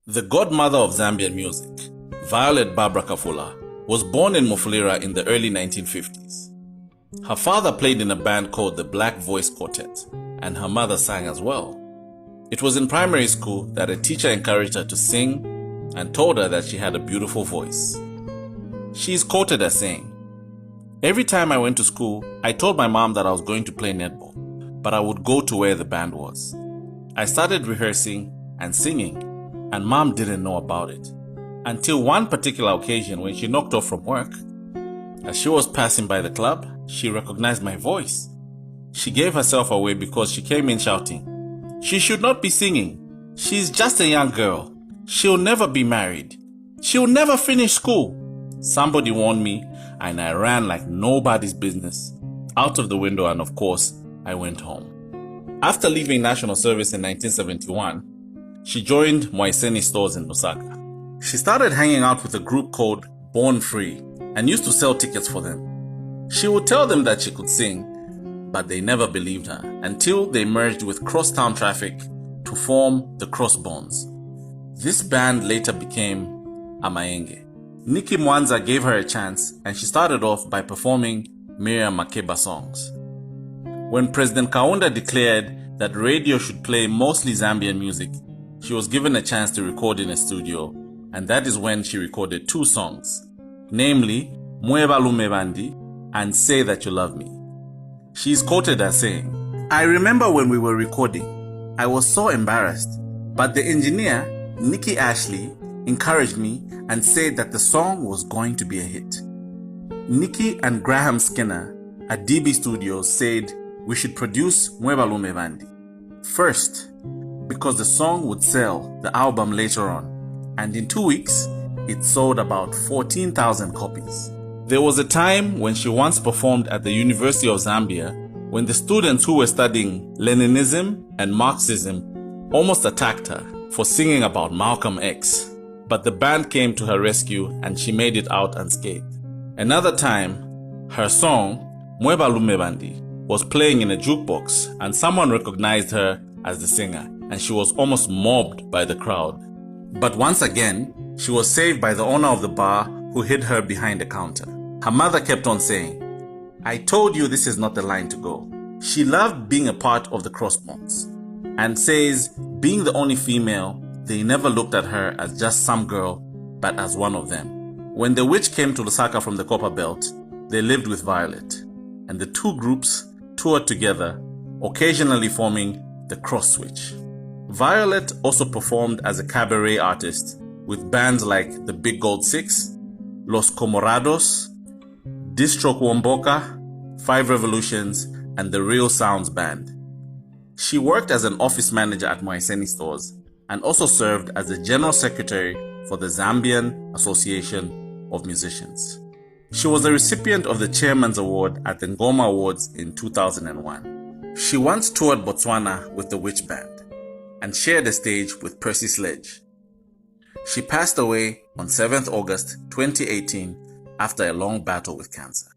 The godmother of Zambian music, Violet Barbara Kafula, was born in Mufulira in the early 1950s. Her father played in a band called the Black Voice Quartet, and her mother sang as well. It was in primary school that a teacher encouraged her to sing and told her that she had a beautiful voice. She is quoted as saying, "Every time I went to school, I told my mom that I was going to play netball, but I would go to where the band was. I started rehearsing and singing, and mom didn't know about it until one particular occasion when she knocked off from work. As she was passing by the club, she recognized my voice. She gave herself away because she came in shouting, 'She should not be singing. She's just a young girl. She'll never be married. She'll never finish school.' Somebody warned me, and I ran like nobody's business out of the window, and of course, I went home." After leaving national service in 1971, she joined Moiseni stores in Lusaka. She started hanging out with a group called Born Free and used to sell tickets for them. She would tell them that she could sing, but they never believed her until they merged with Crosstown Traffic to form the Crossbones. This band later became Amaenge. Nikki Mwanza gave her a chance, and she started off by performing Miriam Makeba songs. When President Kaunda declared that radio should play mostly Zambian music, she was given a chance to record in a studio, and that is when she recorded 2 songs, namely Mweba Lumebandi and Say That You Love Me. She is quoted as saying, "I remember when we were recording, I was so embarrassed, but the engineer, Nikki Ashley, encouraged me and said that the song was going to be a hit. Nikki and Graham Skinner at DB Studios said we should produce Mweba Lumebandi first, because the song would sell the album later on, and in 2 weeks, it sold about 14,000 copies. There was a time when she once performed at the University of Zambia when the students who were studying Leninism and Marxism almost attacked her for singing about Malcolm X, but the band came to her rescue and she made it out unscathed. Another time, her song, Mweba Lumebandi, was playing in a jukebox and someone recognized her as the singer, and she was almost mobbed by the crowd. But once again, she was saved by the owner of the bar who hid her behind a counter. Her mother kept on saying, "I told you this is not the line to go." She loved being a part of the Crossbones, and says being the only female, they never looked at her as just some girl, but as one of them. When the witch came to Lusaka from the Copper Belt, they lived with Violet, and the 2 groups toured together, occasionally forming the Cross Switch. Violet also performed as a cabaret artist with bands like the Big Gold 6, Los Comorados, Distro Womboka, 5 Revolutions, and the Real Sounds Band. She worked as an office manager at Moiseni stores and also served as the general secretary for the Zambian Association of Musicians. She was a recipient of the Chairman's Award at the Ngoma Awards in 2001. She once toured Botswana with the Witch Band and shared a stage with Percy Sledge. She passed away on 7th August 2018 after a long battle with cancer.